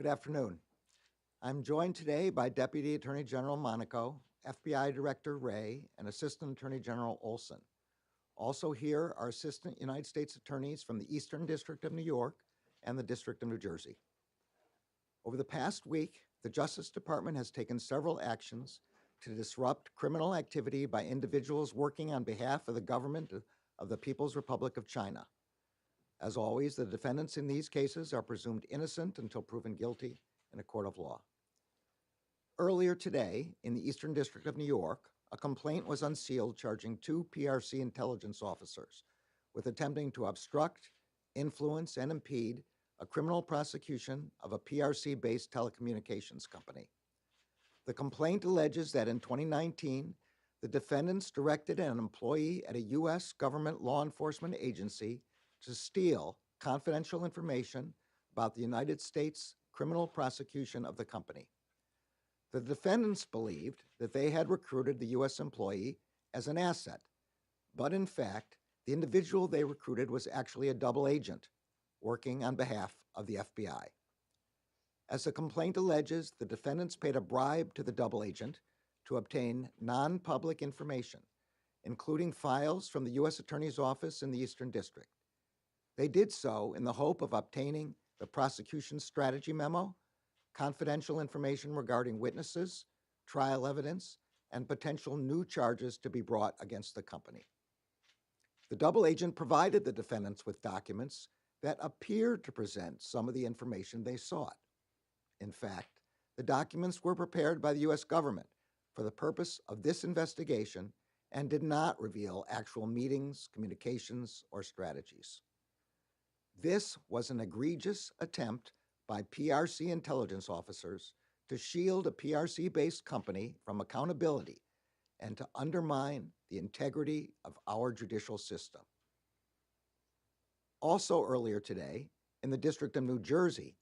Good afternoon. I'm joined today by Deputy Attorney General Monaco, FBI Director Wray, and Assistant Attorney General Olson. Also here are Assistant United States Attorneys from the Eastern District of New York and the District of New Jersey. Over the past week, the Justice Department has taken several actions to disrupt criminal activity by individuals working on behalf of the government of the People's Republic of China. As always, the defendants in these cases are presumed innocent until proven guilty in a court of law. Earlier today, in the Eastern District of New York, a complaint was unsealed charging two PRC intelligence officers with attempting to obstruct, influence, and impede a criminal prosecution of a PRC-based telecommunications company. The complaint alleges that in 2019, the defendants directed an employee at a U.S. government law enforcement agency to steal confidential information about the United States criminal prosecution of the company. The defendants believed that they had recruited the U.S. employee as an asset, but in fact, the individual they recruited was actually a double agent working on behalf of the FBI. As the complaint alleges, the defendants paid a bribe to the double agent to obtain non-public information, including files from the U.S. Attorney's Office in the Eastern District. They did so in the hope of obtaining the prosecution strategy memo, confidential information regarding witnesses, trial evidence, and potential new charges to be brought against the company. The double agent provided the defendants with documents that appeared to present some of the information they sought. In fact, the documents were prepared by the U.S. government for the purpose of this investigation and did not reveal actual meetings, communications, or strategies. This was an egregious attempt by PRC intelligence officers to shield a PRC-based company from accountability and to undermine the integrity of our judicial system. Also earlier today, in the District of New Jersey,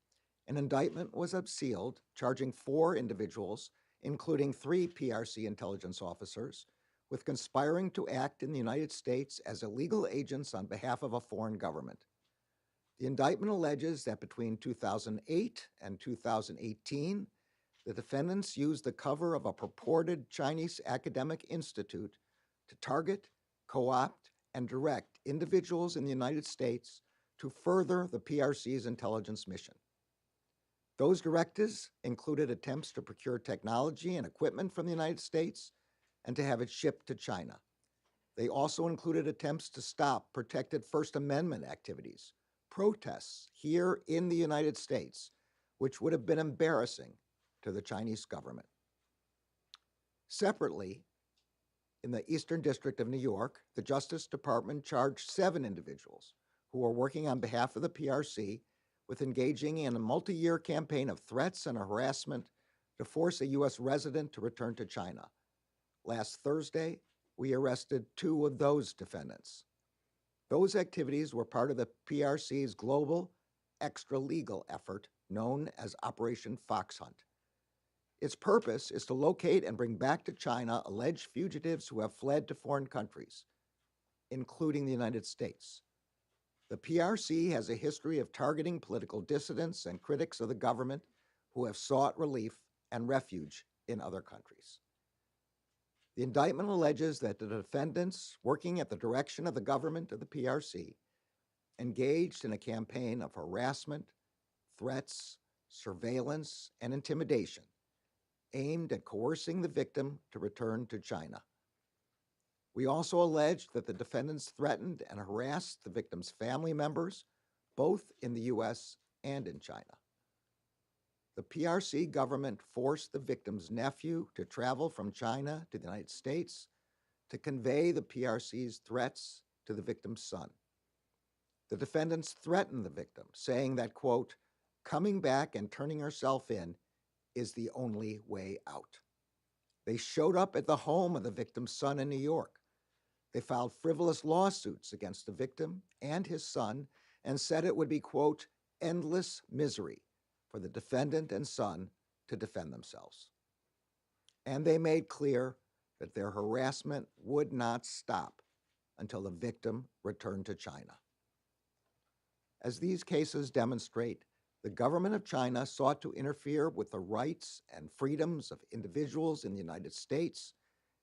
an indictment was unsealed charging 4 individuals, including 3 PRC intelligence officers, with conspiring to act in the United States as illegal agents on behalf of a foreign government. The indictment alleges that between 2008 and 2018, the defendants used the cover of a purported Chinese academic institute to target, co-opt, and direct individuals in the United States to further the PRC's intelligence mission. Those directives included attempts to procure technology and equipment from the United States and to have it shipped to China. They also included attempts to stop protected First Amendment activities, protests here in the United States, which would have been embarrassing to the Chinese government. Separately, in the Eastern District of New York, the Justice Department charged 7 individuals who were working on behalf of the PRC with engaging in a multi-year campaign of threats and harassment to force a U.S. resident to return to China. Last Thursday, we arrested 2 of those defendants. Those activities were part of the PRC's global extra-legal effort known as Operation Fox Hunt. Its purpose is to locate and bring back to China alleged fugitives who have fled to foreign countries, including the United States. The PRC has a history of targeting political dissidents and critics of the government who have sought relief and refuge in other countries. The indictment alleges that the defendants, working at the direction of the government of the PRC, engaged in a campaign of harassment, threats, surveillance, and intimidation aimed at coercing the victim to return to China. We also allege that the defendants threatened and harassed the victim's family members, both in the U.S. and in China. The PRC government forced the victim's nephew to travel from China to the United States to convey the PRC's threats to the victim's son. The defendants threatened the victim, saying that, quote, coming back and turning herself in is the only way out. They showed up at the home of the victim's son in New York. They filed frivolous lawsuits against the victim and his son and said it would be, quote, endless misery for the defendant and son to defend themselves. And they made clear that their harassment would not stop until the victim returned to China. As these cases demonstrate, The government of China sought to interfere with the rights and freedoms of individuals in the United States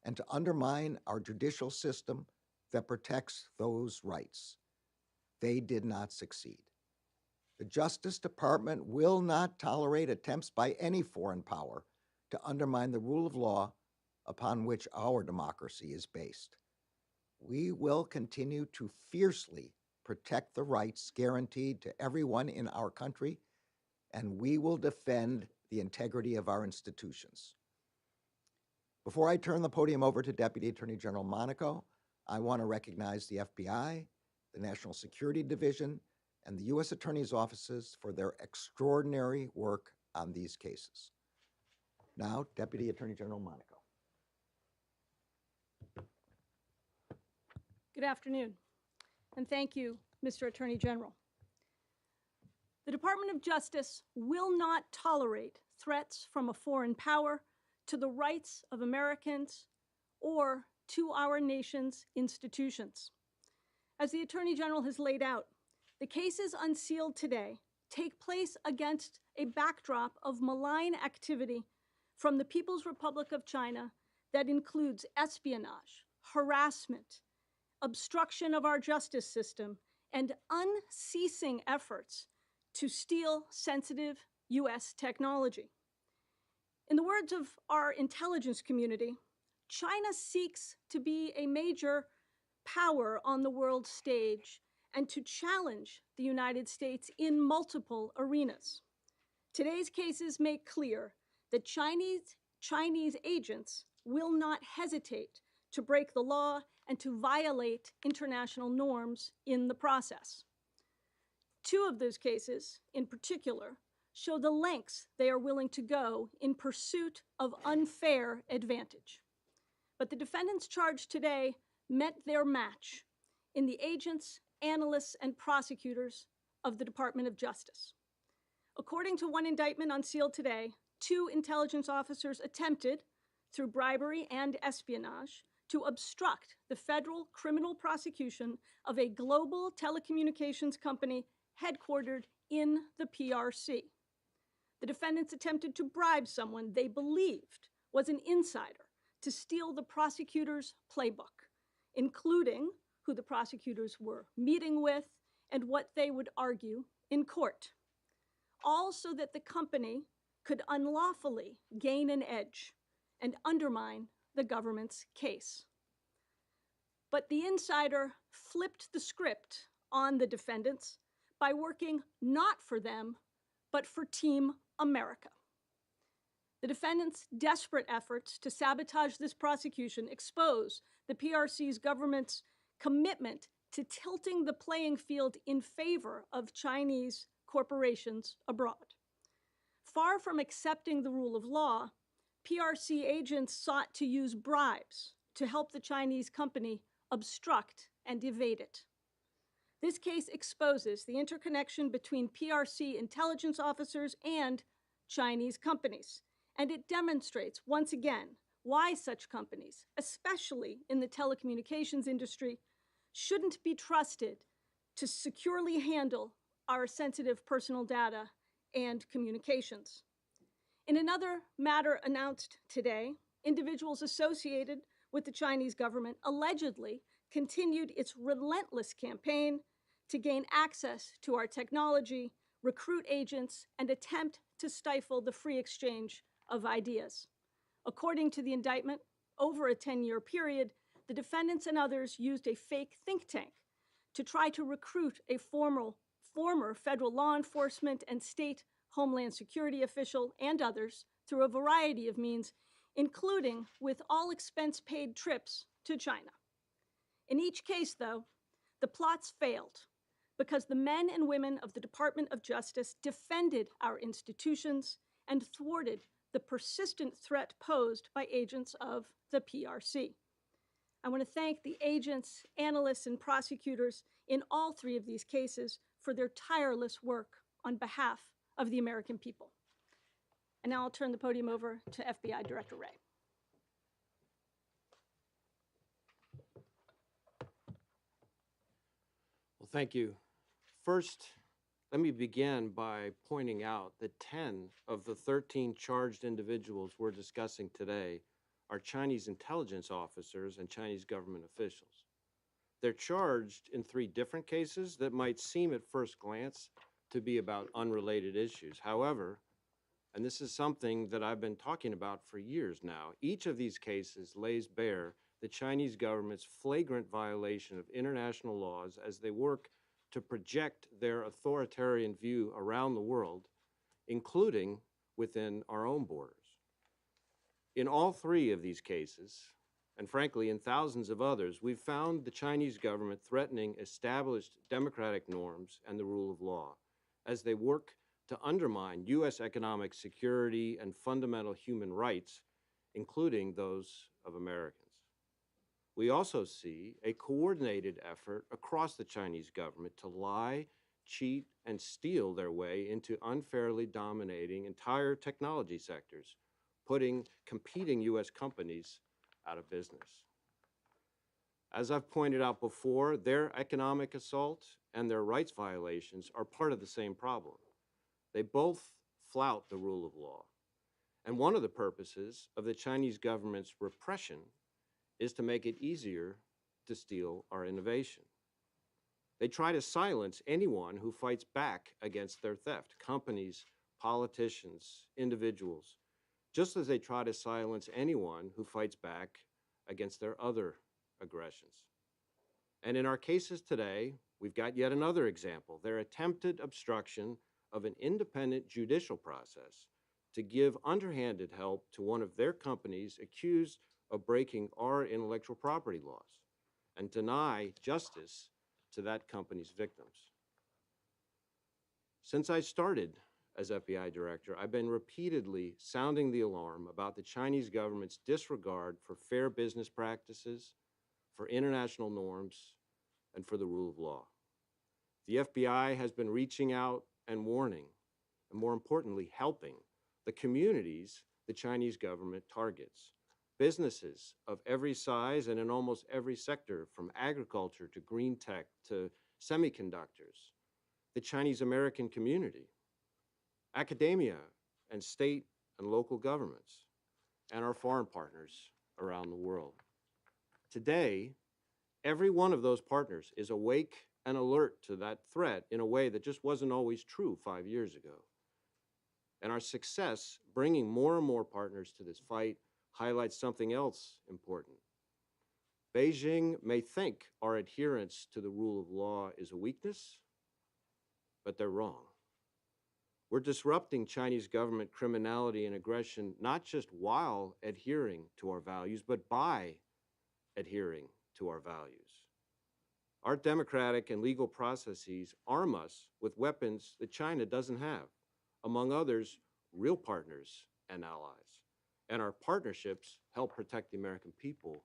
and to undermine our judicial system that protects those rights. They did not succeed. The Justice Department will not tolerate attempts by any foreign power to undermine the rule of law upon which our democracy is based. We will continue to fiercely protect the rights guaranteed to everyone in our country, and we will defend the integrity of our institutions. Before I turn the podium over to Deputy Attorney General Monaco, I want to recognize the FBI, the National Security Division, and the U.S. Attorney's offices for their extraordinary work on these cases. Now, Deputy Attorney General Monaco. Good afternoon, and thank you, Mr. Attorney General. The Department of Justice will not tolerate threats from a foreign power to the rights of Americans or to our nation's institutions. As the Attorney General has laid out, the cases unsealed today take place against a backdrop of malign activity from the People's Republic of China that includes espionage, harassment, obstruction of our justice system, and unceasing efforts to steal sensitive U.S. technology. In the words of our intelligence community, China seeks to be a major power on the world stage and to challenge the United States in multiple arenas. Today's cases make clear that Chinese agents will not hesitate to break the law and to violate international norms in the process. Two of those cases, in particular, show the lengths they are willing to go in pursuit of unfair advantage. But the defendants charged today met their match in the agents, analysts, and prosecutors of the Department of Justice. According to one indictment unsealed today, 2 intelligence officers attempted, through bribery and espionage, to obstruct the federal criminal prosecution of a global telecommunications company headquartered in the PRC. The defendants attempted to bribe someone they believed was an insider to steal the prosecutor's playbook, including who the prosecutors were meeting with and what they would argue in court, all so that the company could unlawfully gain an edge and undermine the government's case. But the insider flipped the script on the defendants by working not for them, but for Team America. The defendants' desperate efforts to sabotage this prosecution expose the PRC's government's commitment to tilting the playing field in favor of Chinese corporations abroad. Far from accepting the rule of law, PRC agents sought to use bribes to help the Chinese company obstruct and evade it. This case exposes the interconnection between PRC intelligence officers and Chinese companies, and it demonstrates once again why such companies, especially in the telecommunications industry, shouldn't be trusted to securely handle our sensitive personal data and communications. In another matter announced today, individuals associated with the Chinese government allegedly continued its relentless campaign to gain access to our technology, recruit agents, and attempt to stifle the free exchange of ideas. According to the indictment, over a 10-year period, the defendants and others used a fake think tank to try to recruit a former federal law enforcement and state Homeland Security official and others through a variety of means, including with all expense-paid trips to China. In each case, though, the plots failed because the men and women of the Department of Justice defended our institutions and thwarted the persistent threat posed by agents of the PRC. I want to thank the agents, analysts, and prosecutors in all 3 of these cases for their tireless work on behalf of the American people. And now I'll turn the podium over to FBI Director Wray. Well, thank you. First, Let me begin by pointing out that 10 of the 13 charged individuals we're discussing today are Chinese intelligence officers and Chinese government officials. They're charged in 3 different cases that might seem at first glance to be about unrelated issues. However, and this is something that I've been talking about for years now, each of these cases lays bare the Chinese government's flagrant violation of international laws as they work to project their authoritarian view around the world, including within our own borders. In all 3 of these cases, and frankly in thousands of others, we've found the Chinese government threatening established democratic norms and the rule of law as they work to undermine U.S. economic security and fundamental human rights, including those of Americans. We also see a coordinated effort across the Chinese government to lie, cheat, and steal their way into unfairly dominating entire technology sectors, putting competing U.S. companies out of business. As I've pointed out before, their economic assault and their rights violations are part of the same problem. They both flout the rule of law. And one of the purposes of the Chinese government's repression is to make it easier to steal our innovation. They try to silence anyone who fights back against their theft, companies, politicians, individuals, just as they try to silence anyone who fights back against their other aggressions. And in our cases today, we've got yet another example, their attempted obstruction of an independent judicial process to give underhanded help to one of their companies accused of breaking our intellectual property laws and deny justice to that company's victims. Since I started as FBI director, I've been repeatedly sounding the alarm about the Chinese government's disregard for fair business practices, for international norms, and for the rule of law. The FBI has been reaching out and warning, and more importantly, helping the communities the Chinese government targets. Businesses of every size and in almost every sector, from agriculture to green tech to semiconductors, the Chinese American community, academia and state and local governments, and our foreign partners around the world. Today, every one of those partners is awake and alert to that threat in a way that just wasn't always true 5 years ago. And our success bringing more and more partners to this fight highlights something else important. Beijing may think our adherence to the rule of law is a weakness, but they're wrong. We're disrupting Chinese government criminality and aggression not just while adhering to our values, but by adhering to our values. Our democratic and legal processes arm us with weapons that China doesn't have, among others, real partners and allies. And our partnerships help protect the American people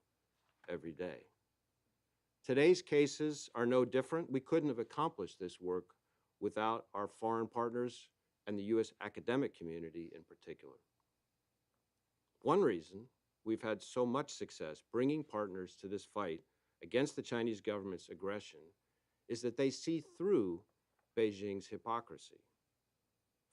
every day. Today's cases are no different. We couldn't have accomplished this work without our foreign partners and the U.S. academic community in particular. One reason we've had so much success bringing partners to this fight against the Chinese government's aggression is that they see through Beijing's hypocrisy.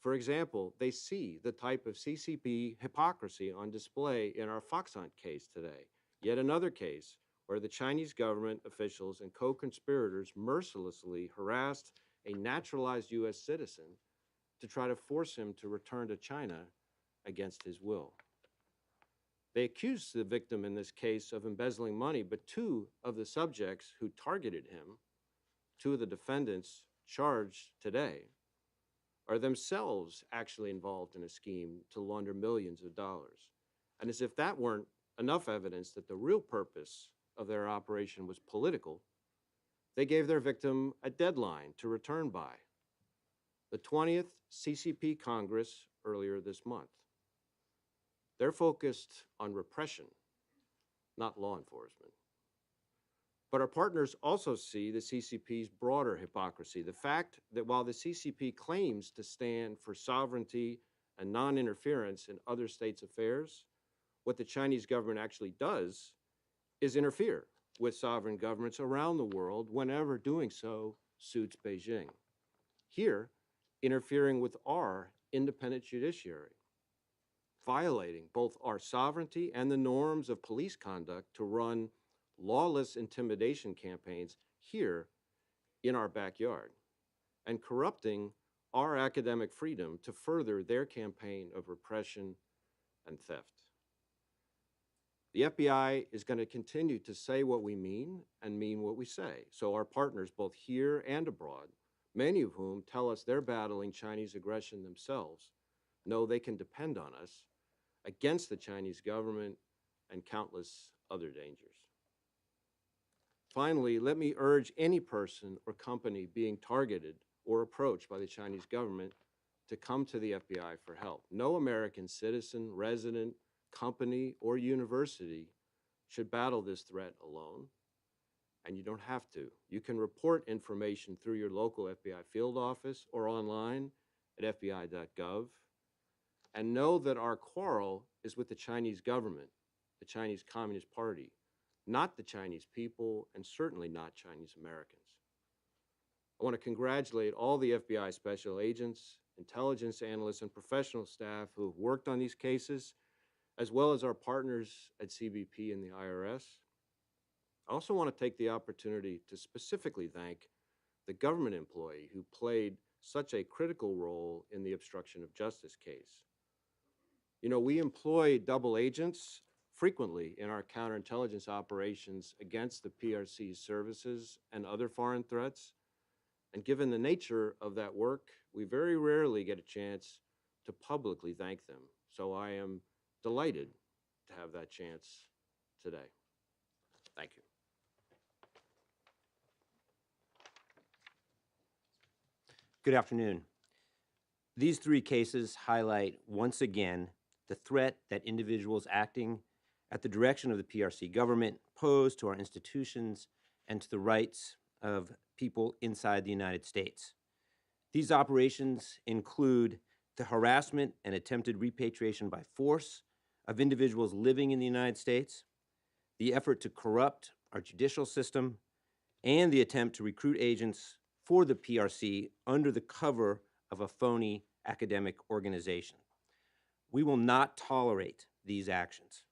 For example, they see the type of CCP hypocrisy on display in our Fox Hunt case today, yet another case where the Chinese government officials and co-conspirators mercilessly harassed a naturalized U.S. citizen to try to force him to return to China against his will. They accused the victim in this case of embezzling money, but 2 of the subjects who targeted him, 2 of the defendants charged today, are themselves actually involved in a scheme to launder millions of dollars. And as if that weren't enough evidence that the real purpose of their operation was political, they gave their victim a deadline to return by, the 20th CCP Congress earlier this month. They're focused on repression, not law enforcement. But our partners also see the CCP's broader hypocrisy, the fact that while the CCP claims to stand for sovereignty and non-interference in other states' affairs, what the Chinese government actually does is interfere with sovereign governments around the world whenever doing so suits Beijing. Here, interfering with our independent judiciary, violating both our sovereignty and the norms of police conduct to run lawless intimidation campaigns here in our backyard, and corrupting our academic freedom to further their campaign of repression and theft. The FBI is going to continue to say what we mean and mean what we say. So our partners, both here and abroad, many of whom tell us they're battling Chinese aggression themselves, know they can depend on us against the Chinese government and countless other dangers. Finally, let me urge any person or company being targeted or approached by the Chinese government to come to the FBI for help. No American citizen, resident, company, or university should battle this threat alone, and you don't have to. You can report information through your local FBI field office or online at fbi.gov, and know that our quarrel is with the Chinese government, the Chinese Communist Party, not the Chinese people, and certainly not Chinese Americans. I want to congratulate all the FBI special agents, intelligence analysts, and professional staff who have worked on these cases, as well as our partners at CBP and the IRS. I also want to take the opportunity to specifically thank the government employee who played such a critical role in the obstruction of justice case. You know, we employ double agents frequently in our counterintelligence operations against the PRC's services and other foreign threats. And given the nature of that work, we very rarely get a chance to publicly thank them. So I am delighted to have that chance today. Thank you. Good afternoon. These three cases highlight once again the threat that individuals acting at the direction of the PRC government pose to our institutions and to the rights of people inside the United States. These operations include the harassment and attempted repatriation by force of individuals living in the United States, the effort to corrupt our judicial system, and the attempt to recruit agents for the PRC under the cover of a phony academic organization. We will not tolerate these actions.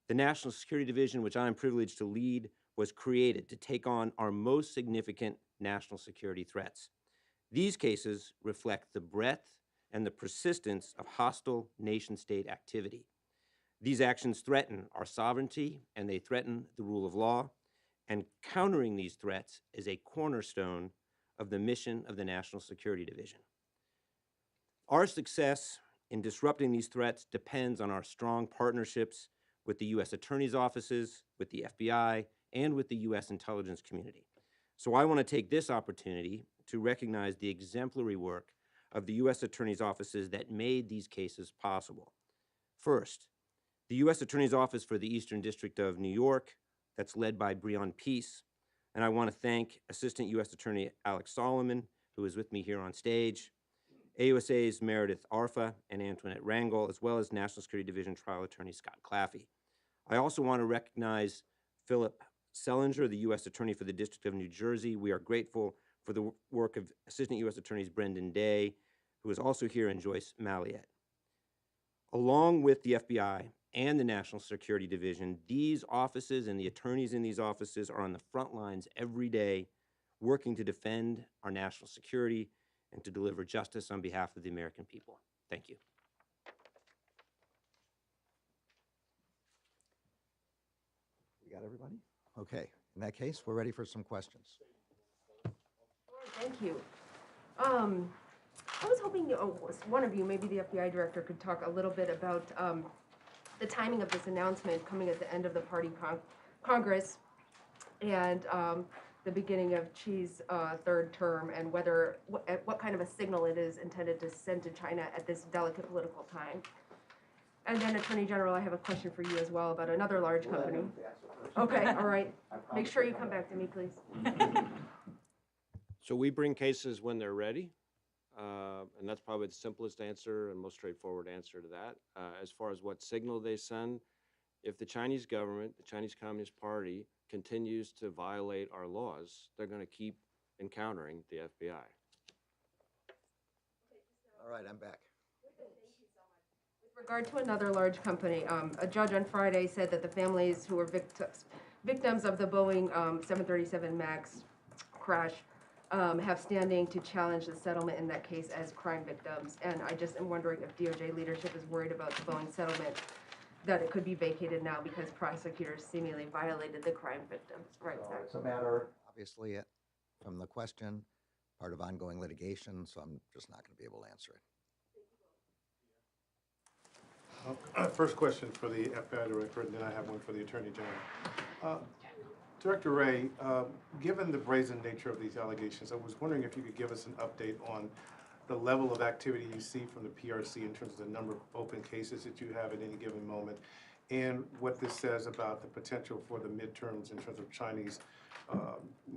The National Security Division, which I am privileged to lead, was created to take on our most significant national security threats. These cases reflect the breadth and the persistence of hostile nation-state activity. These actions threaten our sovereignty and they threaten the rule of law, and countering these threats is a cornerstone of the mission of the National Security Division. Our success in disrupting these threats depends on our strong partnerships with the U.S. Attorney's offices, with the FBI, and with the U.S. intelligence community. So I want to take this opportunity to recognize the exemplary work of the U.S. Attorney's offices that made these cases possible. First, the U.S. Attorney's Office for the Eastern District of New York, that's led by Breon Peace, and I want to thank Assistant U.S. Attorney Alex Solomon, who is with me here on stage, AUSA's Meredith Arfa and Antoinette Rangel, as well as National Security Division Trial Attorney Scott Claffey. I also want to recognize Philip Sellinger, the U.S. Attorney for the District of New Jersey. We are grateful for the work of Assistant U.S. Attorneys Brendan Day, who is also here, and Joyce Malliette. Along with the FBI and the National Security Division, these offices and the attorneys in these offices are on the front lines every day, working to defend our national security and to deliver justice on behalf of the American people. Thank you. We got everybody? Okay. In that case, we're ready for some questions. Thank you. I was hoping one of you, maybe the FBI director, could talk a little bit about the timing of this announcement coming at the end of the party Congress and the beginning of Xi's third term, and what kind of a signal it is intended to send to China at this delicate political time. And then, Attorney General, I have a question for you as well about another large company. Okay, all right. Make sure you come back to me, please. So we bring cases when they're ready, and that's probably the simplest answer and most straightforward answer to that. As far as what signal they send, if the Chinese government, the Chinese Communist Party, continues to violate our laws, they're going to keep encountering the FBI. All right, I'm back. With regard to another large company, a judge on Friday said that the families who were victims of the Boeing 737 MAX crash have standing to challenge the settlement in that case as crime victims. And I just am wondering if DOJ leadership is worried about the Boeing settlement, that it could be vacated now because prosecutors seemingly violated the crime victims' rights. So it's a matter, obviously, from the question, part of ongoing litigation, so I'm just not going to be able to answer it. First question for the FBI director, and then I have one for the Attorney General. Director Wray, given the brazen nature of these allegations, I was wondering if you could give us an update on the level of activity you see from the PRC in terms of the number of open cases that you have at any given moment, and what this says about the potential for the midterms in terms of Chinese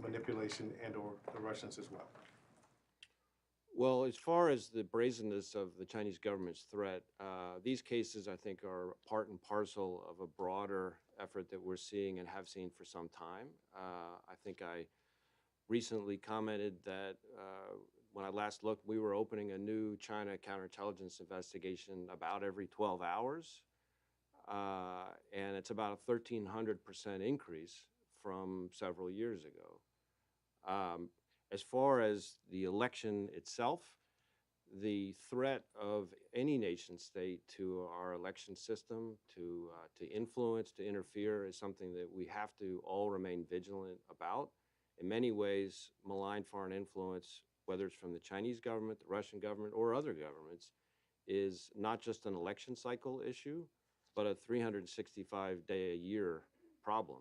manipulation and or the Russians as well. Well, as far as the brazenness of the Chinese government's threat, these cases, I think, are part and parcel of a broader effort that we're seeing and have seen for some time. I think I recently commented that when I last looked, we were opening a new China counterintelligence investigation about every 12 hours. And it's about a 1,300% increase from several years ago. As far as the election itself, the threat of any nation state to our election system, to influence, to interfere, is something that we have to all remain vigilant about. In many ways, malign foreign influence, whether it's from the Chinese government, the Russian government, or other governments, is not just an election cycle issue, but a 365-day-a-year problem.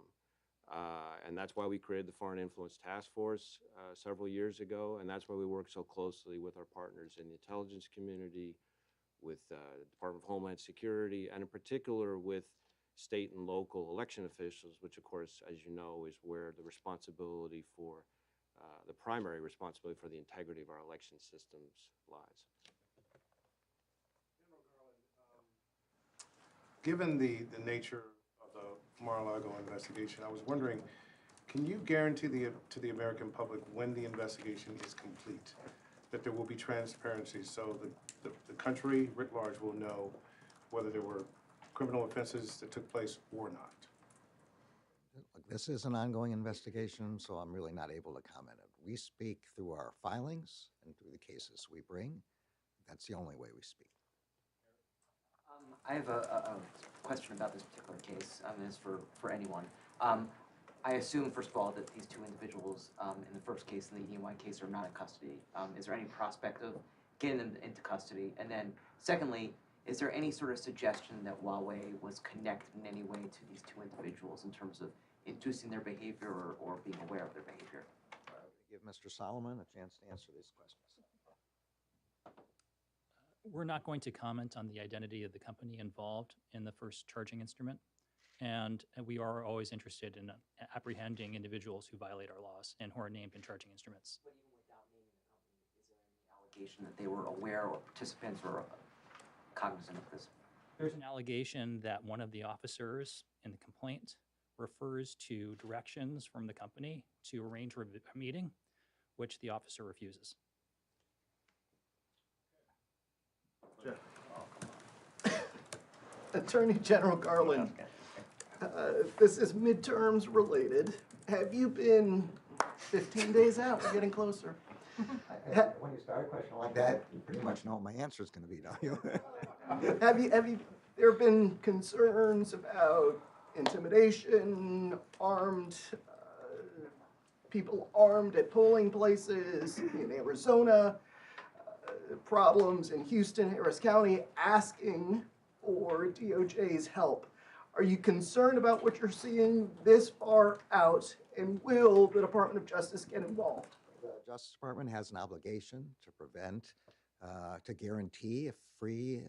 And that's why we created the Foreign Influence Task Force several years ago, and that's why we work so closely with our partners in the intelligence community, with the Department of Homeland Security, and in particular with state and local election officials, which of course, as you know, is where the responsibility for, the primary responsibility for the integrity of our election systems lies. Given the nature of the Mar-a-Lago investigation, I was wondering, can you guarantee to the American public when the investigation is complete, that there will be transparency so the country writ large will know whether there were criminal offenses that took place or not? Look, this is an ongoing investigation, so I'm really not able to comment on it. We speak through our filings and through the cases we bring. That's the only way we speak. I have a question about this particular case, and it's for anyone. I assume, first of all, that these two individuals in the first case and the E&Y case are not in custody. Is there any prospect of getting them into custody? And then, secondly, is there any sort of suggestion that Huawei was connected in any way to these two individuals in terms of inducing their behavior or being aware of their behavior? Give Mr. Solomon a chance to answer these questions. We're not going to comment on the identity of the company involved in the first charging instrument. And we are always interested in apprehending individuals who violate our laws and who are named in charging instruments. But even without naming the company, is there any allegation that they were aware or participants or cognizant of this? There's an allegation that one of the officers in the complaint refers to directions from the company to arrange a meeting, which the officer refuses. Attorney General Garland, this is midterms related. Have you been 15 days out? We're getting closer. When you start a question like that, you pretty much know what my answer is going to be, don't you? Have there been concerns about intimidation, people armed at polling places in Arizona, problems in Houston, Harris County, asking for DOJ's help? Are you concerned about what you're seeing this far out, and will the Department of Justice get involved? The Justice Department has an obligation to prevent, to guarantee a free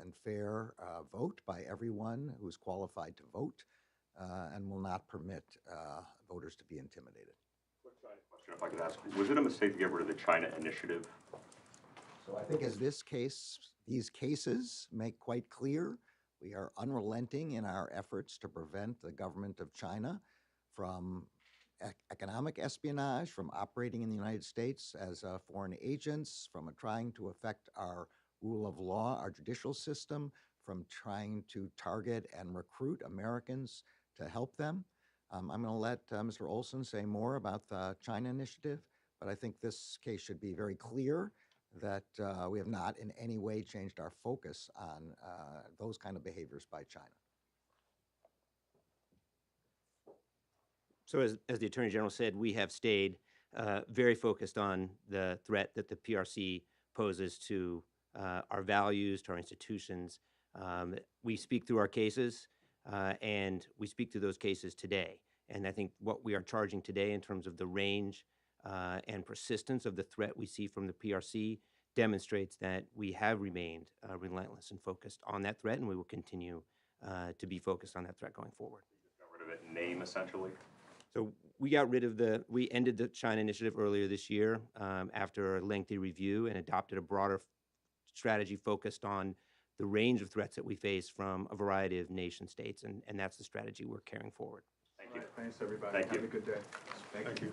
and fair vote by everyone who's qualified to vote, and will not permit voters to be intimidated. Quick side question, if I could ask, was it a mistake to get rid of the China initiative? So I think as these cases make quite clear, we are unrelenting in our efforts to prevent the government of China from economic espionage, from operating in the United States as foreign agents, from trying to affect our rule of law, our judicial system, from trying to target and recruit Americans to help them. I'm going to let Mr. Olson say more about the China initiative, but I think this case should be very clear that we have not in any way changed our focus on those kind of behaviors by China. So as the Attorney General said, we have stayed very focused on the threat that the PRC poses to our values, to our institutions. We speak through our cases, and we speak through those cases today. And I think what we are charging today in terms of the range and persistence of the threat we see from the PRC demonstrates that we have remained relentless and focused on that threat, and we will continue to be focused on that threat going forward. You just got rid of it in name, essentially? So we ended the China initiative earlier this year after a lengthy review and adopted a broader strategy focused on the range of threats that we face from a variety of nation states, and that's the strategy we're carrying forward. Thank you. Thanks, everybody. Thank Have you. a good day. Thank you.